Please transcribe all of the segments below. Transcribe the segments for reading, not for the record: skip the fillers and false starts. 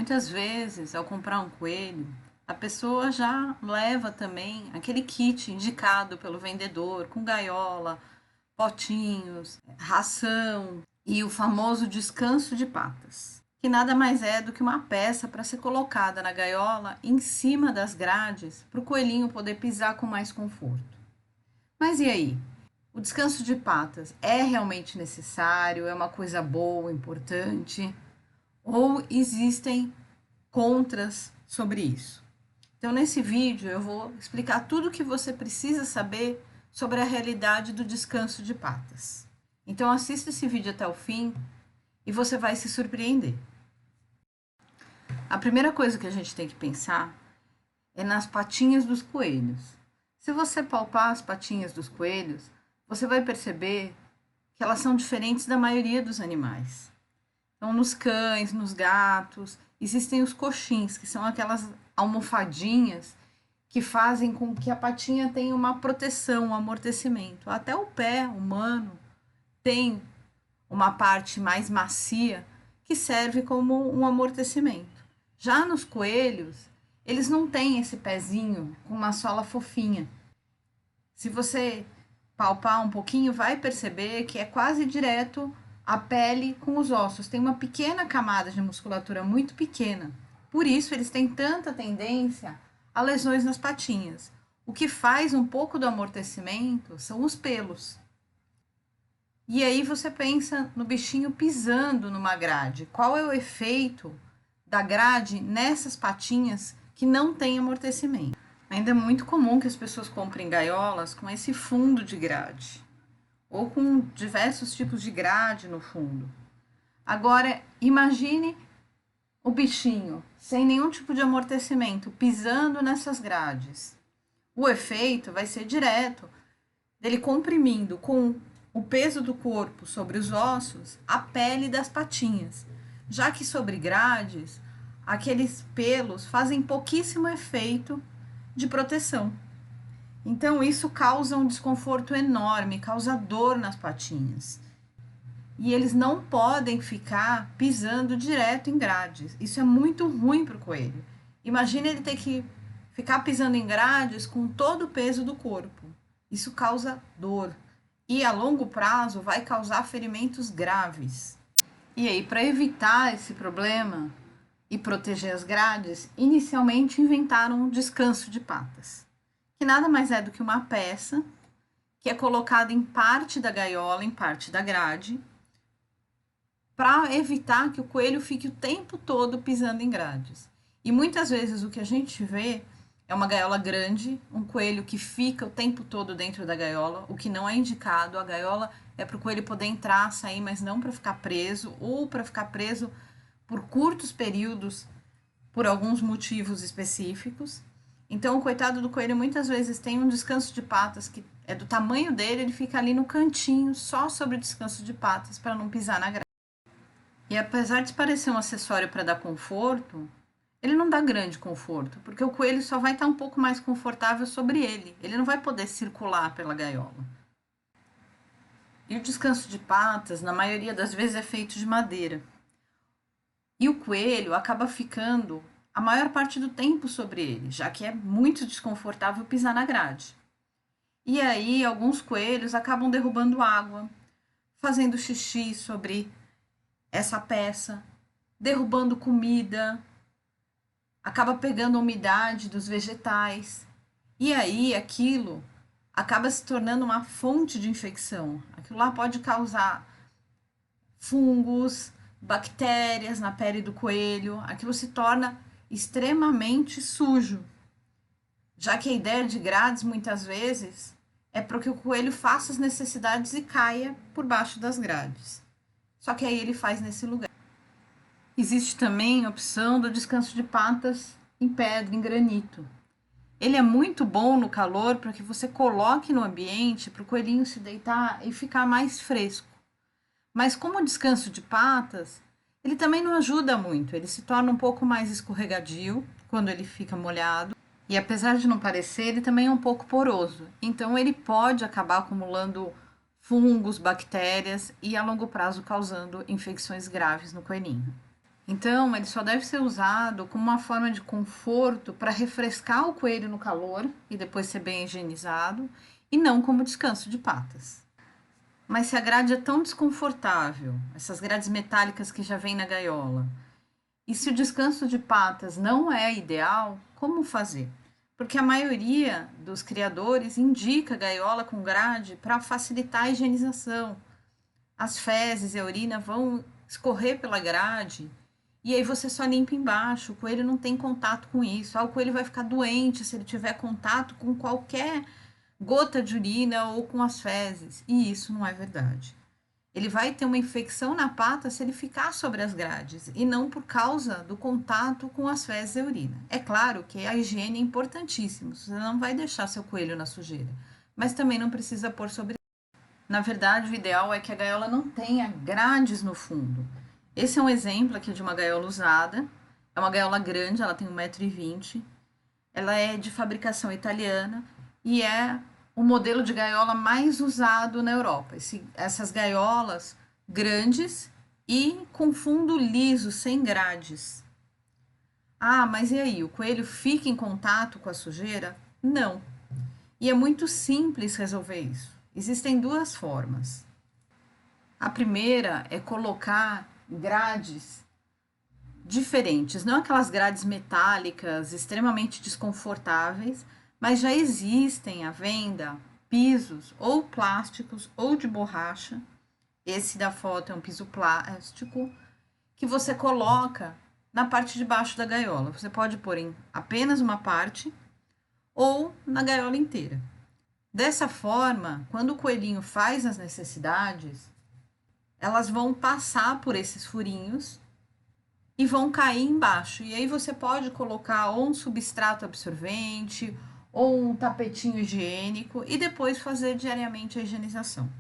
Muitas vezes, ao comprar um coelho, a pessoa já leva também aquele kit indicado pelo vendedor, com gaiola, potinhos, ração e o famoso descanso de patas, que nada mais é do que uma peça para ser colocada na gaiola em cima das grades para o coelhinho poder pisar com mais conforto. Mas e aí? O descanso de patas é realmente necessário? É uma coisa boa, importante? Ou existem contras sobre isso? Então, nesse vídeo, eu vou explicar tudo o que você precisa saber sobre a realidade do descanso de patas. Então, assista esse vídeo até o fim e você vai se surpreender. A primeira coisa que a gente tem que pensar é nas patinhas dos coelhos. Se você palpar as patinhas dos coelhos, você vai perceber que elas são diferentes da maioria dos animais. Então, nos cães, nos gatos, existem os coxins, que são aquelas almofadinhas que fazem com que a patinha tenha uma proteção, um amortecimento. Até o pé humano tem uma parte mais macia que serve como um amortecimento. Já nos coelhos, eles não têm esse pezinho com uma sola fofinha. Se você palpar um pouquinho, vai perceber que é quase direto a pele com os ossos. Tem uma pequena camada de musculatura muito pequena. Por isso, eles têm tanta tendência a lesões nas patinhas. O que faz um pouco do amortecimento são os pelos. E aí você pensa no bichinho pisando numa grade. Qual é o efeito da grade nessas patinhas que não tem amortecimento? Ainda é muito comum que as pessoas comprem gaiolas com esse fundo de grade, ou com diversos tipos de grade no fundo. Agora, imagine o bichinho sem nenhum tipo de amortecimento pisando nessas grades. O efeito vai ser direto dele comprimindo com o peso do corpo sobre os ossos a pele das patinhas, já que sobre grades aqueles pelos fazem pouquíssimo efeito de proteção. Então, isso causa um desconforto enorme, causa dor nas patinhas. E eles não podem ficar pisando direto em grades. Isso é muito ruim para o coelho. Imagina ele ter que ficar pisando em grades com todo o peso do corpo. Isso causa dor. E a longo prazo vai causar ferimentos graves. E aí, para evitar esse problema e proteger as grades, inicialmente inventaram um descanso de patas, que nada mais é do que uma peça que é colocada em parte da gaiola, em parte da grade, para evitar que o coelho fique o tempo todo pisando em grades. E muitas vezes o que a gente vê é uma gaiola grande, um coelho que fica o tempo todo dentro da gaiola, o que não é indicado. A gaiola é para o coelho poder entrar, sair, mas não para ficar preso, ou para ficar preso por curtos períodos, por alguns motivos específicos. Então, o coitado do coelho muitas vezes tem um descanso de patas que é do tamanho dele, ele fica ali no cantinho, só sobre o descanso de patas, para não pisar na grade. E apesar de parecer um acessório para dar conforto, ele não dá grande conforto, porque o coelho só vai estar um pouco mais confortável sobre ele. Ele não vai poder circular pela gaiola. E o descanso de patas, na maioria das vezes, é feito de madeira. E o coelho acaba ficando a maior parte do tempo sobre ele, já que é muito desconfortável pisar na grade. E aí, alguns coelhos acabam derrubando água, fazendo xixi sobre essa peça, derrubando comida, acaba pegando a umidade dos vegetais. E aí, aquilo acaba se tornando uma fonte de infecção. Aquilo lá pode causar fungos, bactérias na pele do coelho. Aquilo se torna extremamente sujo, já que a ideia de grades muitas vezes é para que o coelho faça as necessidades e caia por baixo das grades. Só que aí ele faz nesse lugar. Existe também a opção do descanso de patas em pedra, em granito. Ele é muito bom no calor para que você coloque no ambiente para o coelhinho se deitar e ficar mais fresco. Mas como o descanso de patas, ele também não ajuda muito. Ele se torna um pouco mais escorregadio quando ele fica molhado. E apesar de não parecer, ele também é um pouco poroso. Então ele pode acabar acumulando fungos, bactérias e a longo prazo causando infecções graves no coelhinho. Então, ele só deve ser usado como uma forma de conforto para refrescar o coelho no calor e depois ser bem higienizado, e não como descanso de patas. Mas se a grade é tão desconfortável, essas grades metálicas que já vêm na gaiola, e se o descanso de patas não é ideal, como fazer? Porque a maioria dos criadores indica gaiola com grade para facilitar a higienização. As fezes e a urina vão escorrer pela grade e aí você só limpa embaixo. O coelho não tem contato com isso. O coelho vai ficar doente se ele tiver contato com qualquer gota de urina ou com as fezes. E isso não é verdade. Ele vai ter uma infecção na pata se ele ficar sobre as grades e não por causa do contato com as fezes e a urina. É claro que a higiene é importantíssima, você não vai deixar seu coelho na sujeira, mas também não precisa pôr sobre. Na verdade, o ideal é que a gaiola não tenha grades no fundo. Esse é um exemplo aqui de uma gaiola usada. É uma gaiola grande, ela tem 1,20 m. Ela é de fabricação italiana e é o modelo de gaiola mais usado na Europa. Essas gaiolas grandes e com fundo liso, sem grades. Ah, mas e aí? O coelho fica em contato com a sujeira? Não. E é muito simples resolver isso. Existem duas formas. A primeira é colocar grades diferentes, não aquelas grades metálicas extremamente desconfortáveis, mas já existem à venda pisos ou plásticos ou de borracha. Esse da foto é um piso plástico que você coloca na parte de baixo da gaiola. Você pode pôr em apenas uma parte ou na gaiola inteira. Dessa forma, quando o coelhinho faz as necessidades, elas vão passar por esses furinhos e vão cair embaixo. E aí você pode colocar ou um substrato absorvente ou um tapetinho higiênico e depois fazer diariamente a higienização.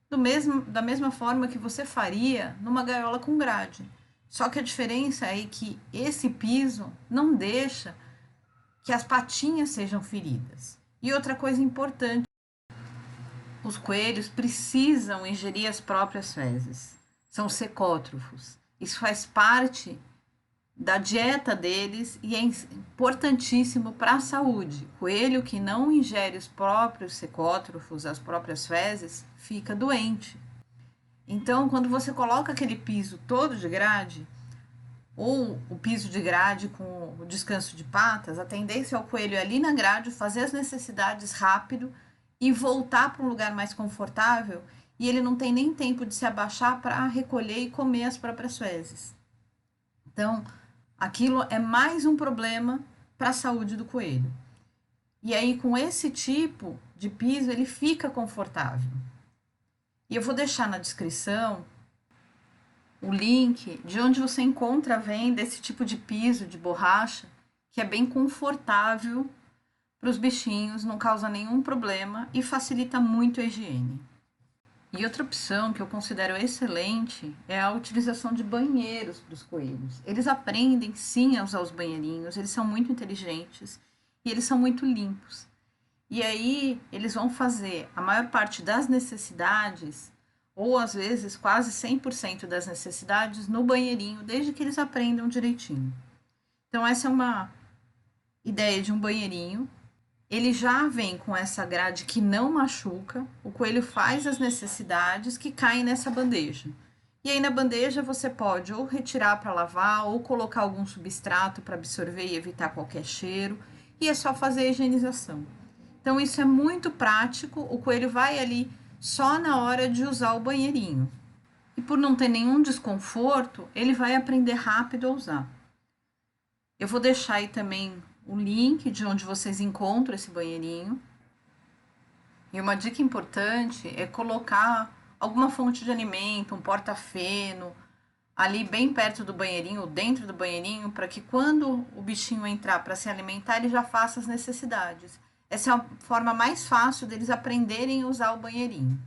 Da mesma forma que você faria numa gaiola com grade. Só que a diferença é que esse piso não deixa que as patinhas sejam feridas. E outra coisa importante, os coelhos precisam ingerir as próprias fezes. São secótrofos. Isso faz parte da dieta deles e é importantíssimo para a saúde. Coelho que não ingere os próprios secótrofos, as próprias fezes, fica doente. Então, quando você coloca aquele piso todo de grade, ou o piso de grade com o descanso de patas, a tendência é o coelho ir ali na grade, fazer as necessidades rápido e voltar para um lugar mais confortável, e ele não tem nem tempo de se abaixar para recolher e comer as próprias fezes. Então, aquilo é mais um problema para a saúde do coelho. E aí, com esse tipo de piso, ele fica confortável. E eu vou deixar na descrição o link de onde você encontra a venda desse tipo de piso de borracha, que é bem confortável para os bichinhos, não causa nenhum problema e facilita muito a higiene. E outra opção que eu considero excelente é a utilização de banheiros para os coelhos. Eles aprendem sim a usar os banheirinhos, eles são muito inteligentes e eles são muito limpos. E aí eles vão fazer a maior parte das necessidades, ou às vezes quase 100% das necessidades, no banheirinho, desde que eles aprendam direitinho. Então, essa é uma ideia de um banheirinho. Ele já vem com essa grade que não machuca, o coelho faz as necessidades que caem nessa bandeja. E aí na bandeja você pode ou retirar para lavar ou colocar algum substrato para absorver e evitar qualquer cheiro, e é só fazer a higienização. Então isso é muito prático, o coelho vai ali só na hora de usar o banheirinho. E por não ter nenhum desconforto, ele vai aprender rápido a usar. Eu vou deixar aí também o link de onde vocês encontram esse banheirinho. E uma dica importante é colocar alguma fonte de alimento, um porta-feno, ali bem perto do banheirinho, ou dentro do banheirinho, para que quando o bichinho entrar para se alimentar, ele já faça as necessidades. Essa é a forma mais fácil deles aprenderem a usar o banheirinho.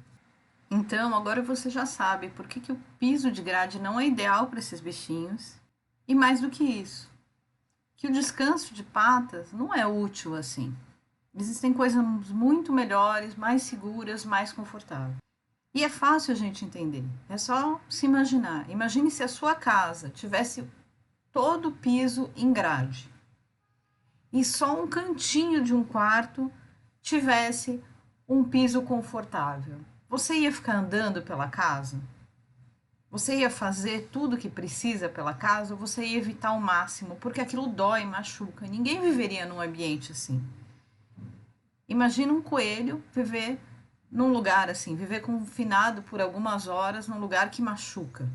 Então, agora você já sabe por que o piso de grade não é ideal para esses bichinhos. E mais do que isso, que o descanso de patas não é útil assim. Existem coisas muito melhores, mais seguras, mais confortáveis. E é fácil a gente entender, é só se imaginar. Imagine se a sua casa tivesse todo o piso em grade e só um cantinho de um quarto tivesse um piso confortável. Você ia ficar andando pela casa? Você ia fazer tudo que precisa pela casa ou você ia evitar o máximo? Porque aquilo dói, machuca. Ninguém viveria num ambiente assim. Imagina um coelho viver num lugar assim, viver confinado por algumas horas num lugar que machuca.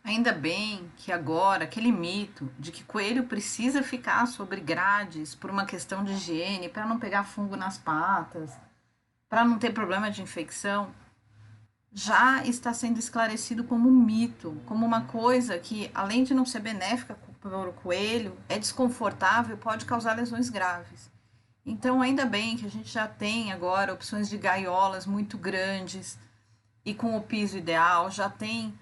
Ainda bem que agora aquele mito de que coelho precisa ficar sobre grades por uma questão de higiene, para não pegar fungo nas patas, para não ter problema de infecção, já está sendo esclarecido como um mito, como uma coisa que, além de não ser benéfica para o coelho, é desconfortável e pode causar lesões graves. Então, ainda bem que a gente já tem agora opções de gaiolas muito grandes e com o piso ideal, já tem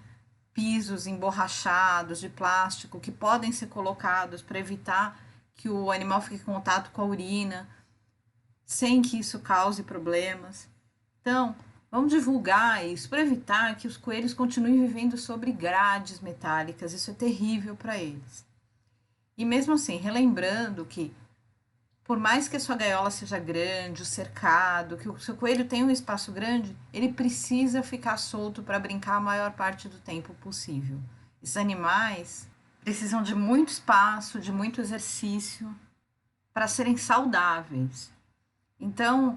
pisos emborrachados de plástico que podem ser colocados para evitar que o animal fique em contato com a urina, sem que isso cause problemas. Então, vamos divulgar isso para evitar que os coelhos continuem vivendo sobre grades metálicas. Isso é terrível para eles. E mesmo assim, relembrando que, por mais que a sua gaiola seja grande, o cercado, que o seu coelho tenha um espaço grande, ele precisa ficar solto para brincar a maior parte do tempo possível. Esses animais precisam de muito espaço, de muito exercício para serem saudáveis. Então,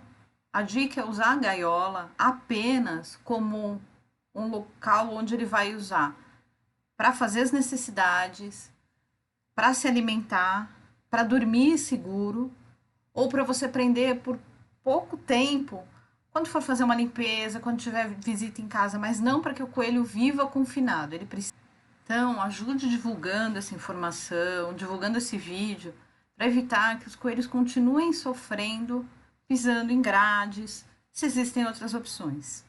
a dica é usar a gaiola apenas como um local onde ele vai usar para fazer as necessidades, para se alimentar, para dormir seguro, ou para você prender por pouco tempo, quando for fazer uma limpeza, quando tiver visita em casa, mas não para que o coelho viva confinado. Ele precisa. Então, ajude divulgando essa informação, divulgando esse vídeo, para evitar que os coelhos continuem sofrendo, pisando em grades, se existem outras opções.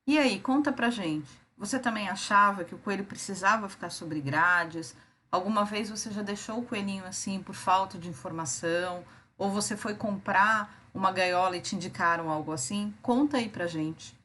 E aí, conta pra gente. Você também achava que o coelho precisava ficar sobre grades? Alguma vez você já deixou o coelhinho assim por falta de informação? Ou você foi comprar uma gaiola e te indicaram algo assim? Conta aí pra gente.